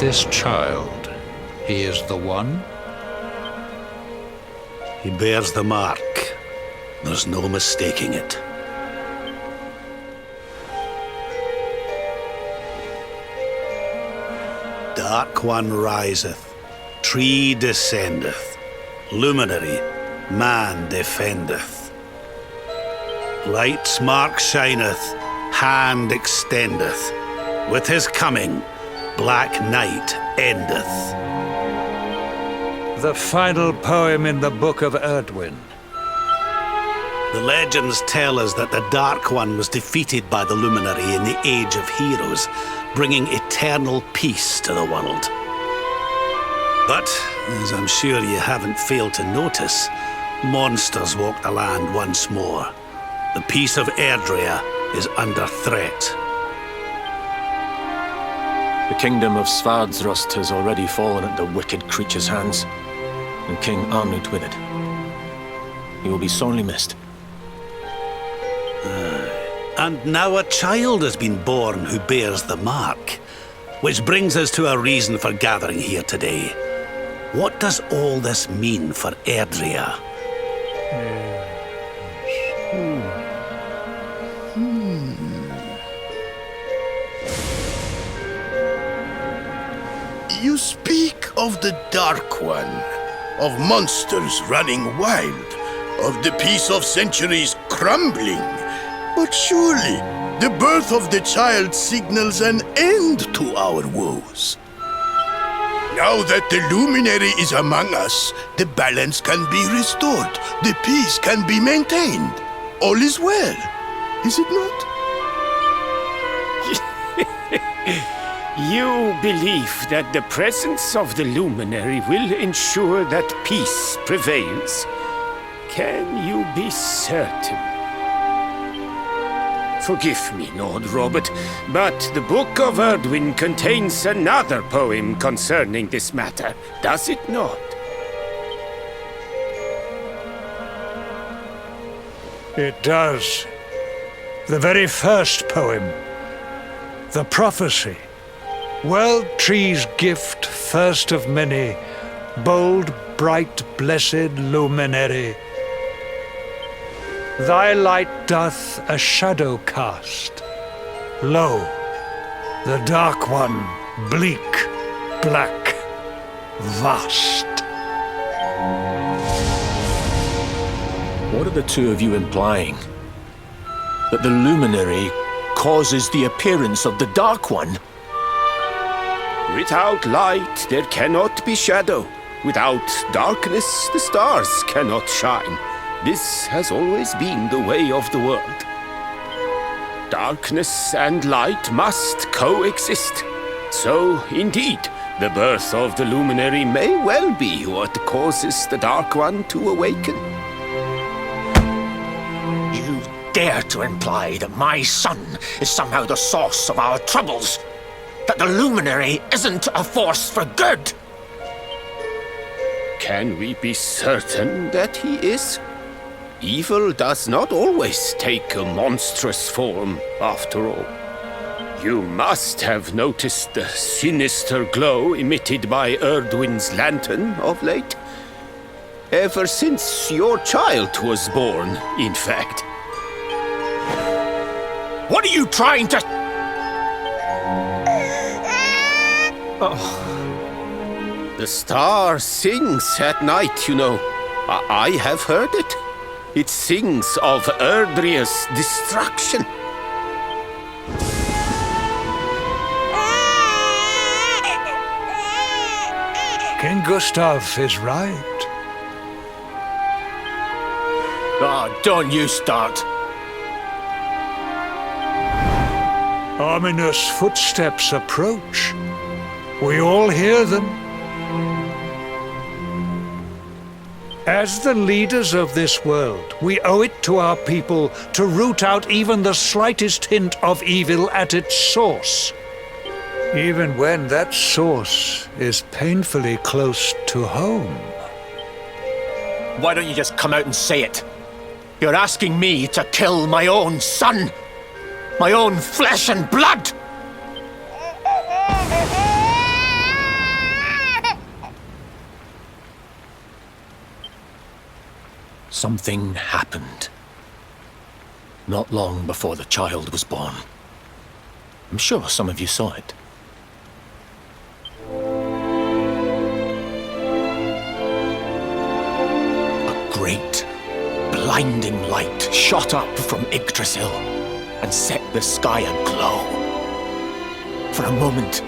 this child? He is the one? He bears the mark. There's no mistaking it. Dark One riseth, tree descendeth, luminary, man defendeth. Light's mark shineth, hand extendeth. With his coming, black night endeth. The final poem in the Book of Erdwin. The legends tell us that the Dark One was defeated by the Luminary in the Age of Heroes, bringing eternal peace to the world. But, as I'm sure you haven't failed to notice, monsters walk the land once more. The peace of Erdrea is under threat. The kingdom of Svardsrust has already fallen at the wicked creature's hands, and King Arnut with it. He will be sorely missed. And now a child has been born who bears the mark. Which brings us to a reason for gathering here today. What does all this mean for Erdrea? You speak of the Dark One, of monsters running wild, of the peace of centuries crumbling. But surely, the birth of the child signals an end to our woes. Now that the luminary is among us, the balance can be restored, the peace can be maintained. All is well, is it not? You believe that the presence of the luminary will ensure that peace prevails. Can you be certain? Forgive me, Lord Robert, but the Book of Erdwin contains another poem concerning this matter, does it not? It does. The very first poem. The prophecy. World tree's gift, first of many, bold, bright, blessed luminary. Thy light doth a shadow cast. Lo, the Dark One, bleak, black, vast. What are the two of you implying? That the luminary causes the appearance of the Dark One? Without light, there cannot be shadow. Without darkness, the stars cannot shine. This has always been the way of the world. Darkness and light must coexist. So, indeed, the birth of the luminary may well be what causes the Dark One to awaken. You dare to imply that my son is somehow the source of our troubles? That the luminary isn't a force for good? Can we be certain that he is? Evil does not always take a monstrous form, after all. You must have noticed the sinister glow emitted by Erdwin's lantern of late. Ever since your child was born, in fact. What are you trying to... The star sings at night, you know. I have heard it. It sings of Erdrea's destruction. King Gustav is right. Oh, don't you start. Ominous footsteps approach. We all hear them. As the leaders of this world, we owe it to our people to root out even the slightest hint of evil at its source. Even when that source is painfully close to home. Why don't you just come out and say it? You're asking me to kill my own son. My own flesh and blood. Something happened. Not long before the child was born. I'm sure some of you saw it. A great, blinding light shot up from Yggdrasil and set the sky aglow. For a moment,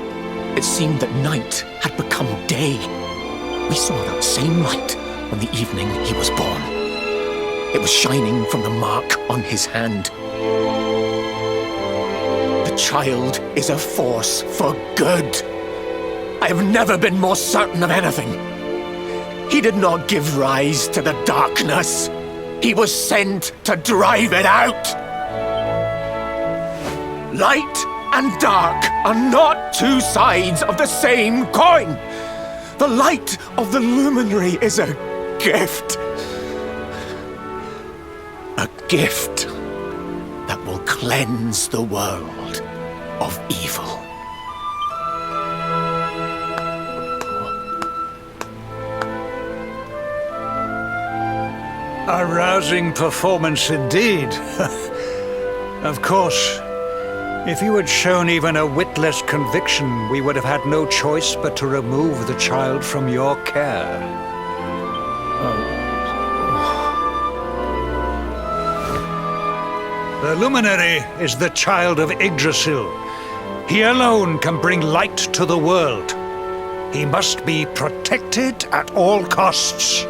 it seemed that night had become day. We saw that same light on the evening he was born. It was shining from the mark on his hand. The child is a force for good. I have never been more certain of anything. He did not give rise to the darkness. He was sent to drive it out. Light and dark are not two sides of the same coin. The light of the luminary is a gift. A gift that will cleanse the world of evil. A rousing performance indeed. Of course, if you had shown even a whit less conviction, we would have had no choice but to remove the child from your care. The luminary is the child of Yggdrasil. He alone can bring light to the world. He must be protected at all costs.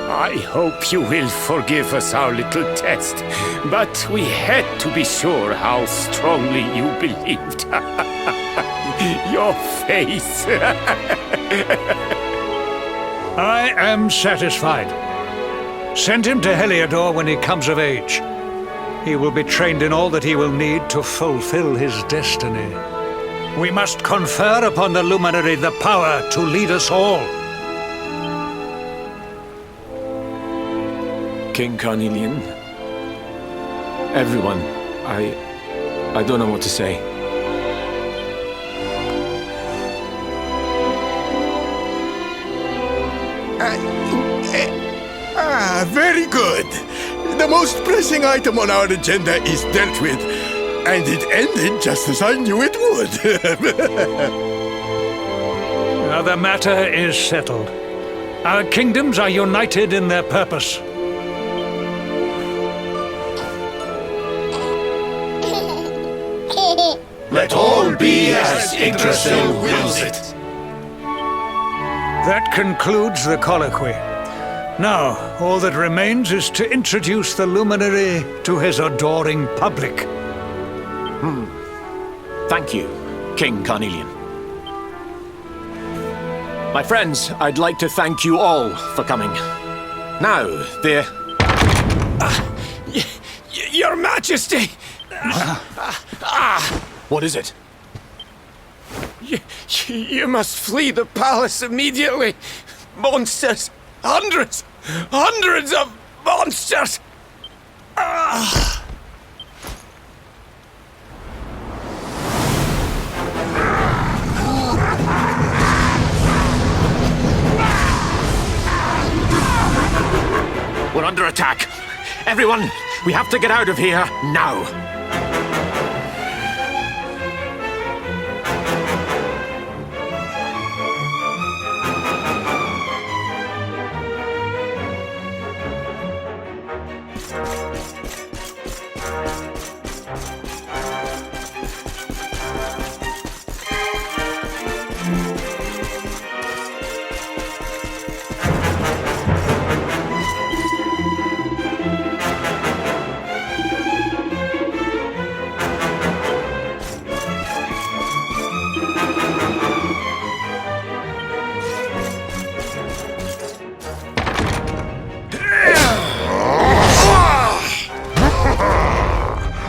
I hope you will forgive us our little test, but we had to be sure how strongly you believed. Your face. I am satisfied. Send him to Heliodor when he comes of age. He will be trained in all that he will need to fulfill his destiny. We must confer upon the luminary the power to lead us all. King Carnelian, everyone, I don't know what to say. Very good. The most pressing item on our agenda is dealt with, and it ended just as I knew it would. Now the matter is settled. Our kingdoms are united in their purpose. Let all be as Yggdrasil wills it. That concludes the colloquy. Now, all that remains is to introduce the luminary to his adoring public. Thank you, King Carnelian. My friends, I'd like to thank you all for coming. Now, Your Majesty! what is it? You must flee the palace immediately. Monsters! Hundreds of monsters! We're under attack. Everyone, we have to get out of here now.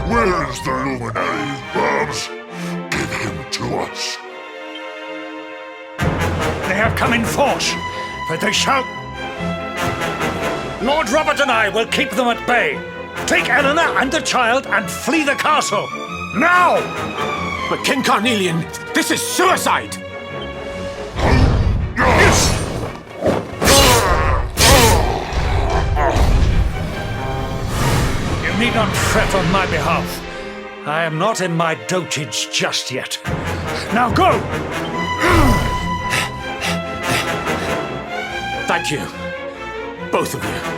Where is the luminary, Babs? Give him to us. They have come in force, but they shall... Lord Robert and I will keep them at bay. Take Eleanor and the child and flee the castle. Now! But King Carnelian, this is suicide! You need not fret on my behalf. I am not in my dotage just yet. Now go! Thank you. Both of you.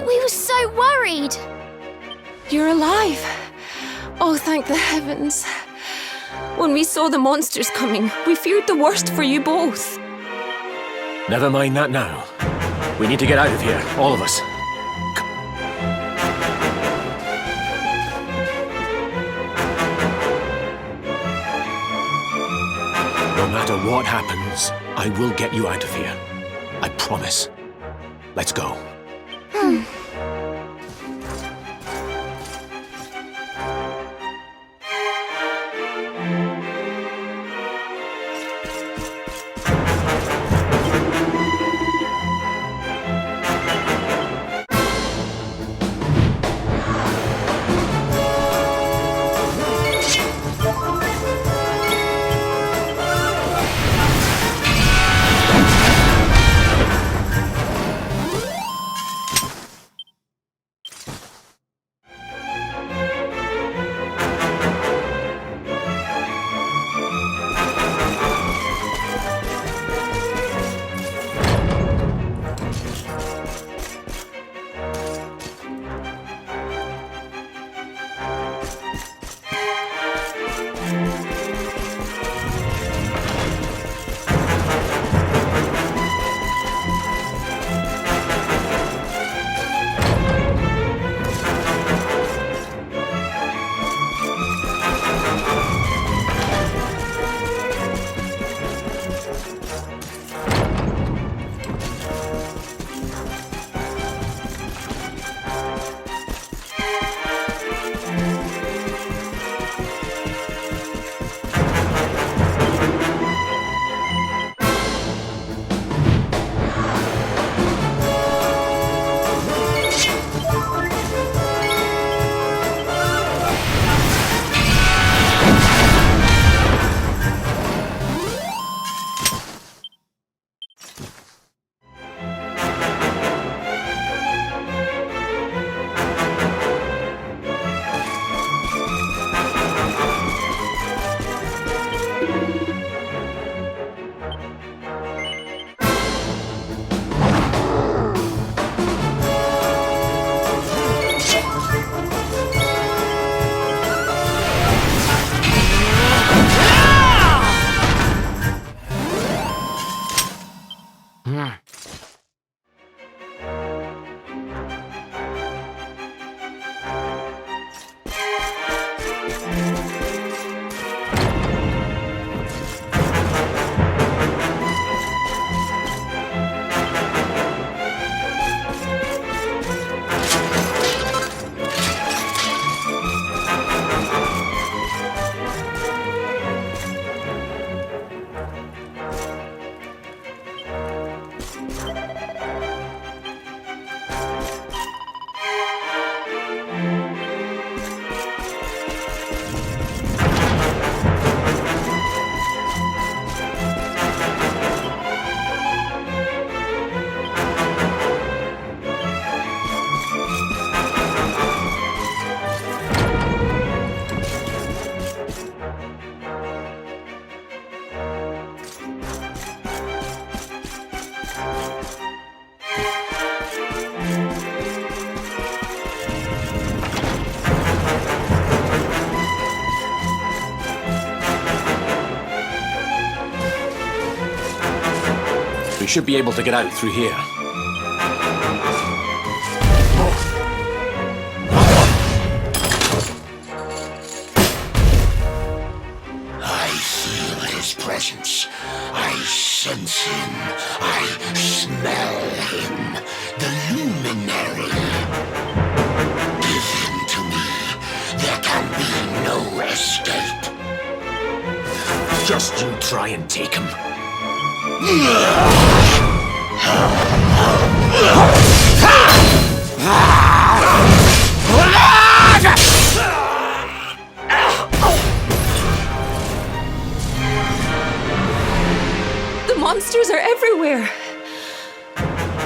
We were so worried. You're alive. Oh, thank the heavens. When we saw the monsters coming, we feared the worst for you both. Never mind that now. We need to get out of here, all of us. No matter what happens, I will get you out of here. I promise. Let's go. We should be able to get out through here. I feel his presence. I sense him. I smell him. The luminary. Give him to me. There can be no escape. Just you try and take him. The monsters are everywhere.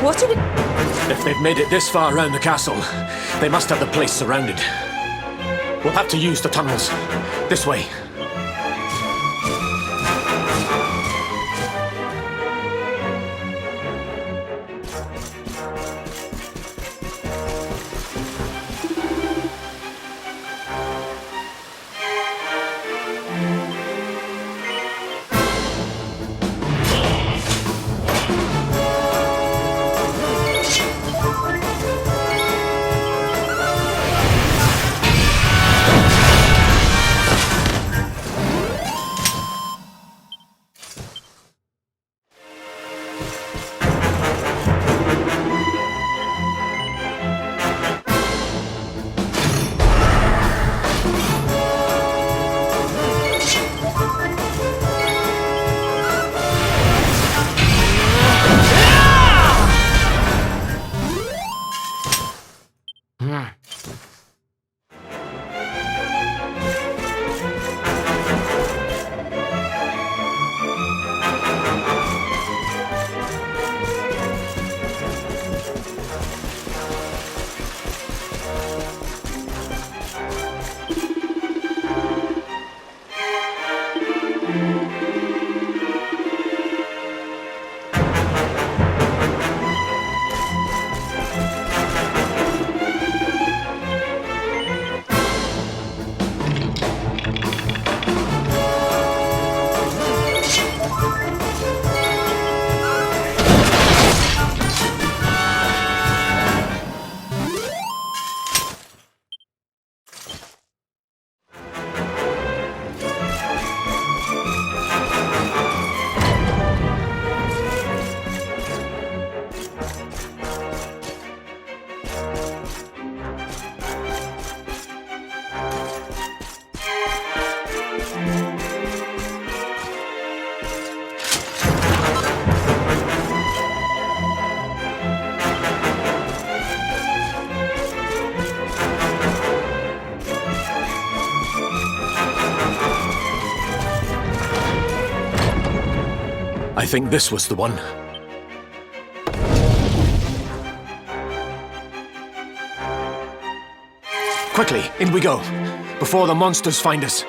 What are we... If they've made it this far around the castle, they must have the place surrounded. We'll have to use the tunnels. This way. I think this was the one. Quickly, in we go, before the monsters find us.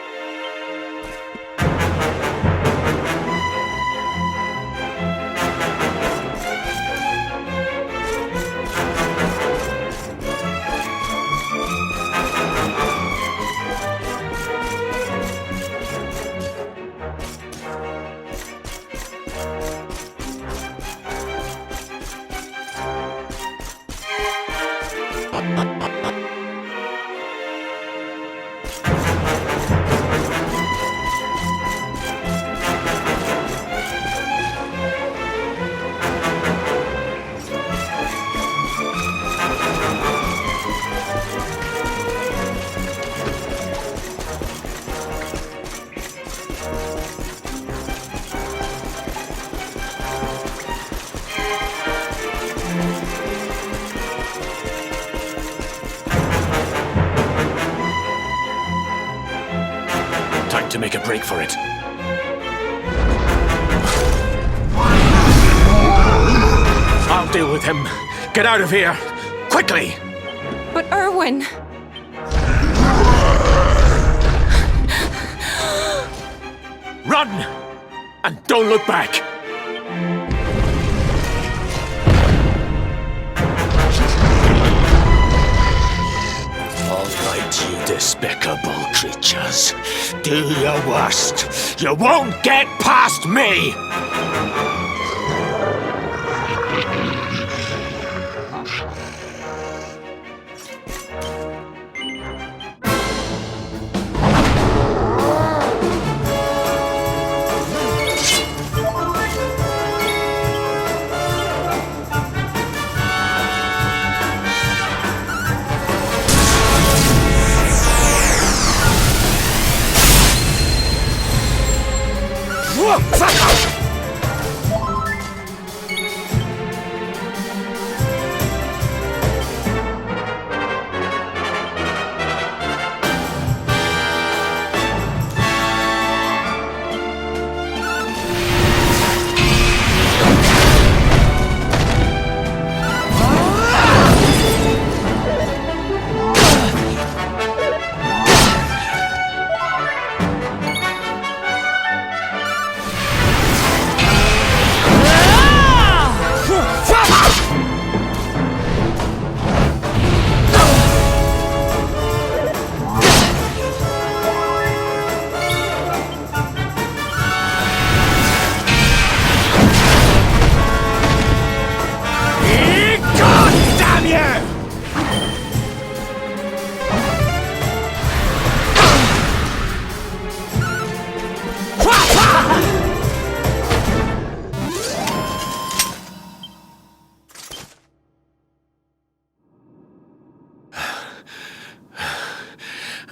Time to make a break for it. I'll deal with him. Get out of here! Quickly! But Erwin... Run! And don't look back! All right, you despicable creatures. Do your worst. You won't get past me!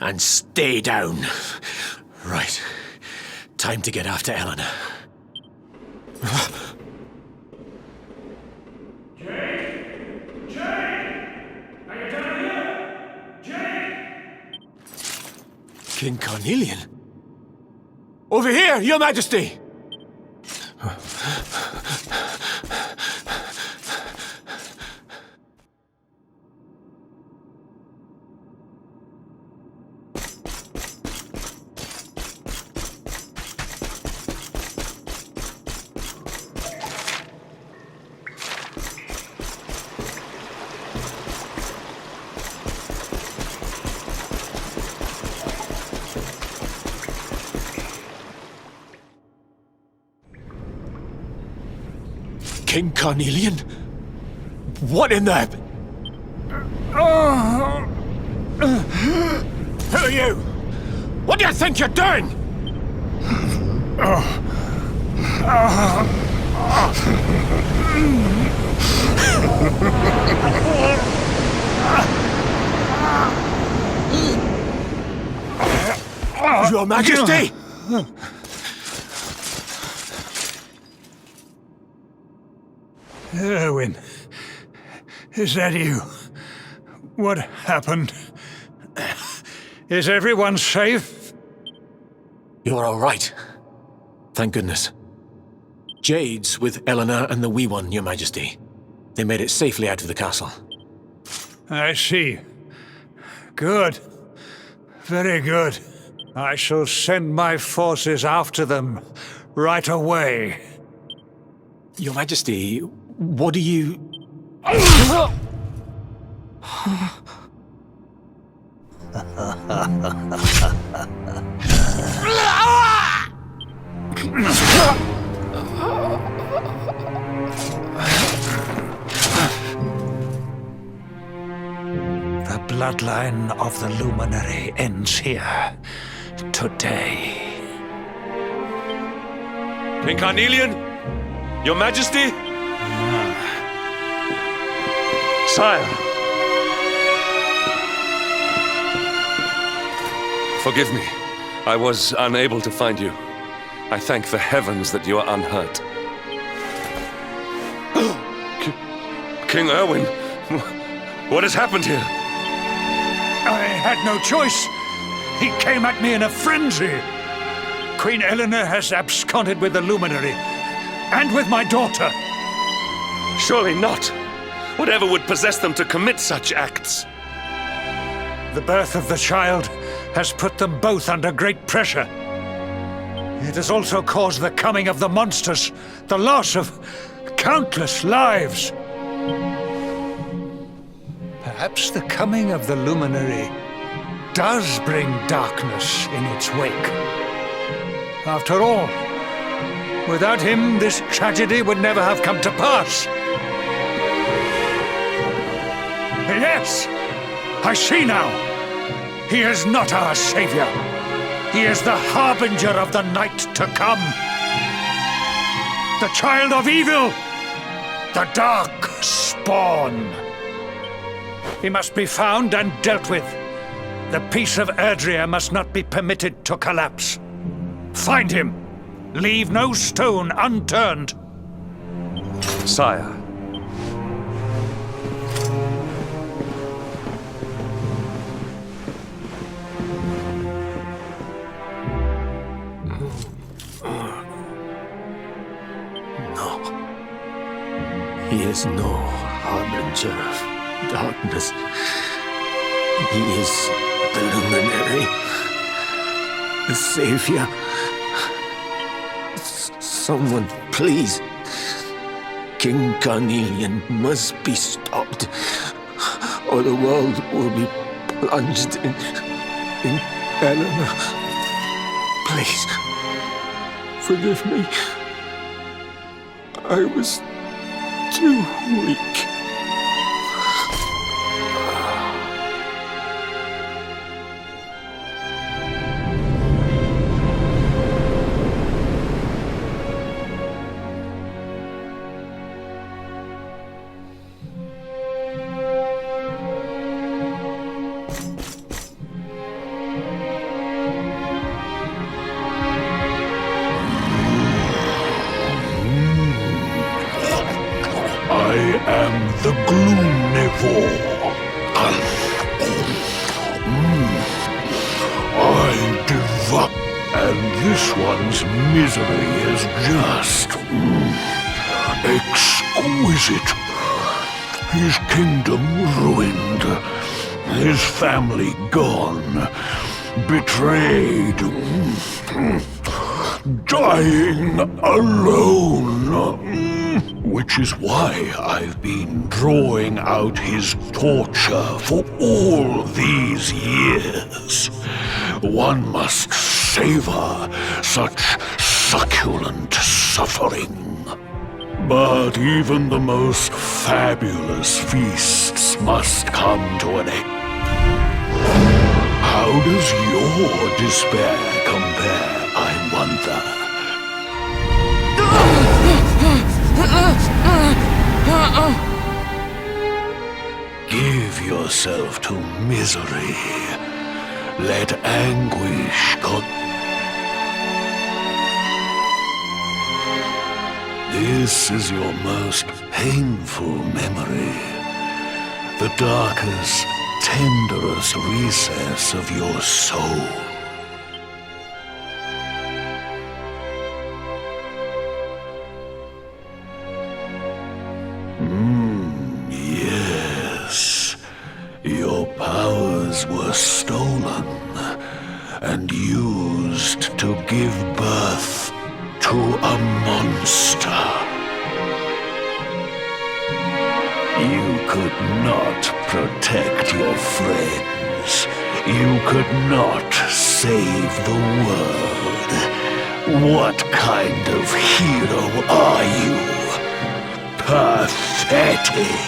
and stay down. Right. Time to get after Eleanor. King Carnelian? Over here, Your Majesty! King Carnelian? What in the... Who are you? What do you think you're doing? Your Majesty! Erwin, is that you? What happened? Is everyone safe? You're all right. Thank goodness. Jade's with Eleanor and the wee one, Your Majesty. They made it safely out of the castle. I see. Good. Very good. I shall send my forces after them right away. Your Majesty, what do you... The bloodline of the Luminary ends here today. King Carnelian? Your Majesty? Sire. Forgive me. I was unable to find you. I thank the heavens that you are unhurt. King Erwin, what has happened here? I had no choice. He came at me in a frenzy. Queen Eleanor has absconded with the Luminary, and with my daughter. Surely not. Whatever would possess them to commit such acts? The birth of the child has put them both under great pressure. It has also caused the coming of the monsters, the loss of countless lives. Perhaps the coming of the Luminary does bring darkness in its wake. After all, without him, this tragedy would never have come to pass. Yes! I see now! He is not our savior. He is the harbinger of the night to come. The child of evil! The dark spawn! He must be found and dealt with. The peace of Erdrea must not be permitted to collapse. Find him! Leave no stone unturned! Sire. He is no harbinger of darkness. He is the Luminary, the Savior. Someone, please. King Carnelian must be stopped, or the world will be plunged in Eleanor. Please, forgive me. I was too weak. am the gloomnivore. I devour, and this one's misery is just exquisite. His kingdom ruined, his family gone, betrayed, dying alone. Which is why I've been drawing out his torture for all these years. One must savor such succulent suffering. But even the most fabulous feasts must come to an end. How does your despair compare, I wonder? Give yourself to misery. Let anguish This is your most painful memory. The darkest, tenderest recess of your soul. Yes. Your powers were stolen and used to give birth to a monster. You could not protect your friends. You could not save the world. What kind of hero are you? Pathetic.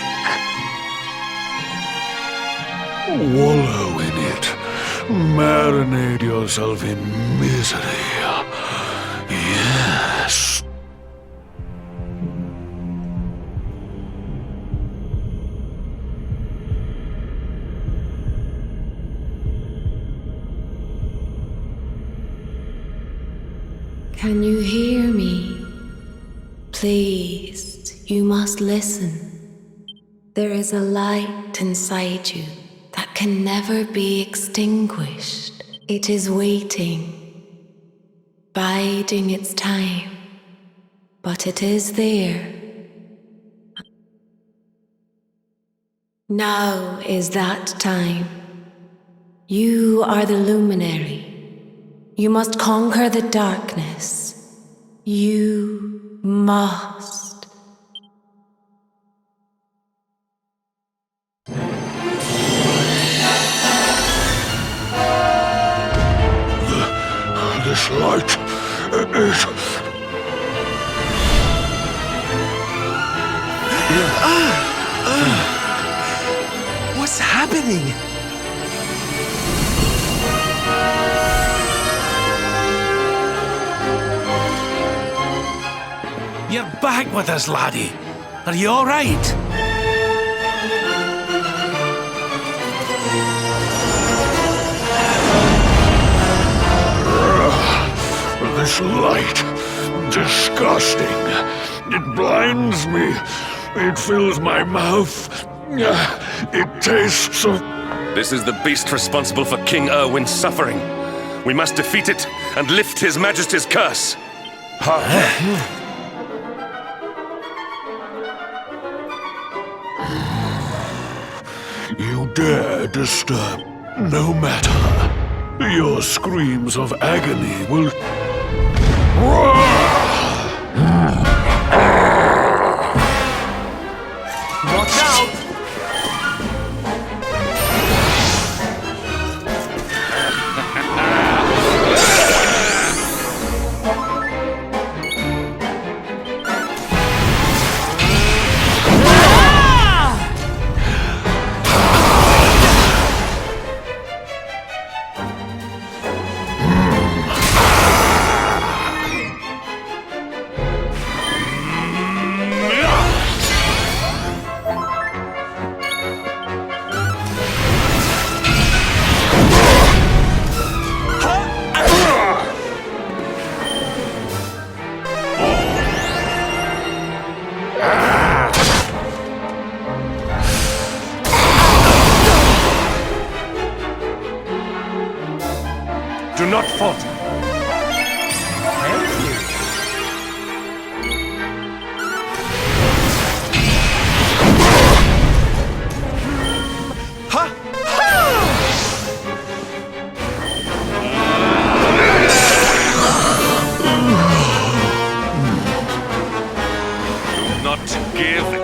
Wallow in it. Marinate yourself in misery. Yes. Can you hear me? Please, you must listen. There is a light inside you that can never be extinguished. It is waiting, biding its time, but it is there. Now is that time. You are the luminary. You must conquer the darkness. You must. This light is... What's happening? You're back with us, laddie. Are you all right? This light, disgusting. It blinds me. It fills my mouth. It tastes of... This is the beast responsible for King Erwin's suffering. We must defeat it and lift His Majesty's curse. You dare disturb, no matter. Your screams of agony will... Watch out! effort. Thank you. Not give in!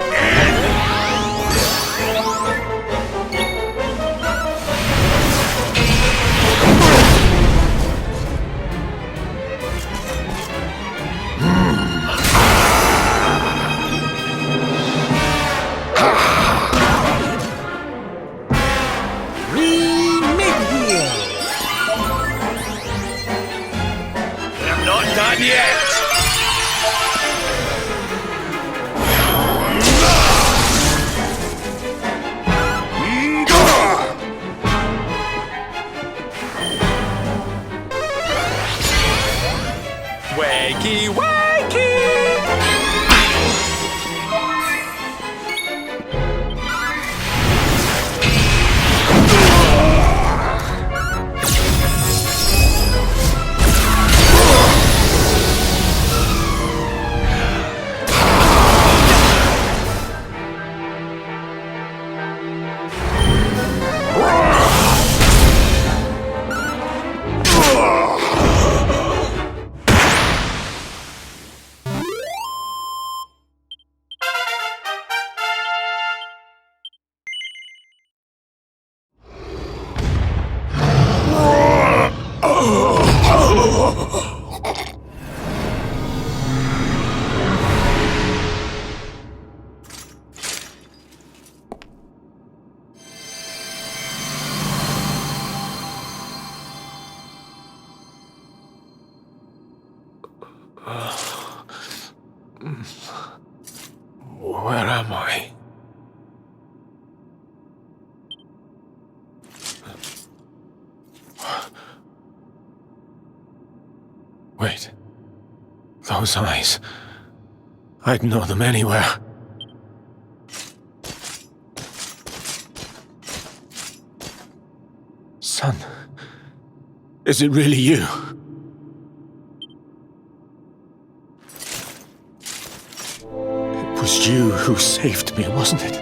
We're not done yet! Wakey, wakey! Where am I? Wait. Those eyes. I'd know them anywhere. Son, is it really you? It was you who saved me, wasn't it?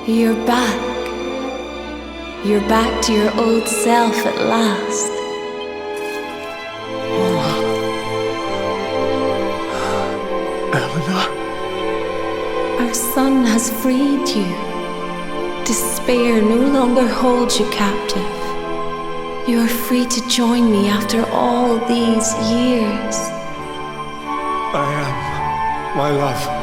You're back. You're back to your old self at last. Eleanor? Our son has freed you. Despair no longer holds you captive. You are free to join me after all these years. I am, my love.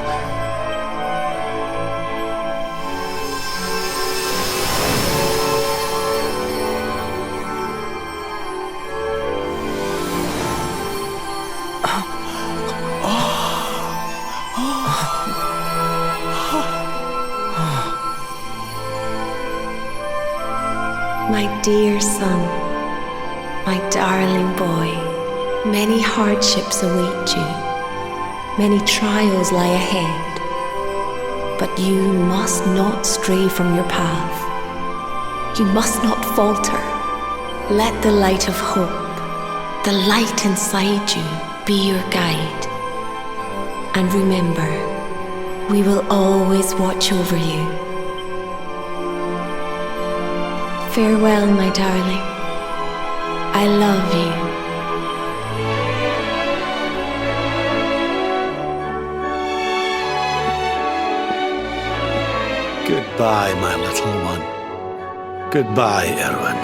My dear son, my darling boy, many hardships await you, many trials lie ahead, but you must not stray from your path. You must not falter. Let the light of hope, the light inside you, be your guide. And remember, we will always watch over you. Farewell, my darling. I love you. Goodbye, my little one. Goodbye, Erwin.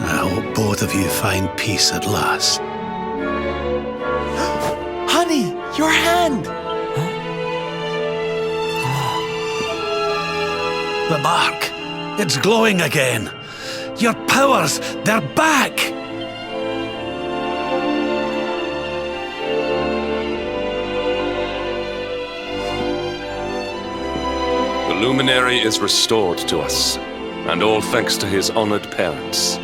I hope both of you find peace at last. Honey, your hand! The mark. It's glowing again. Your powers, they're back! The luminary is restored to us, and all thanks to his honored parents.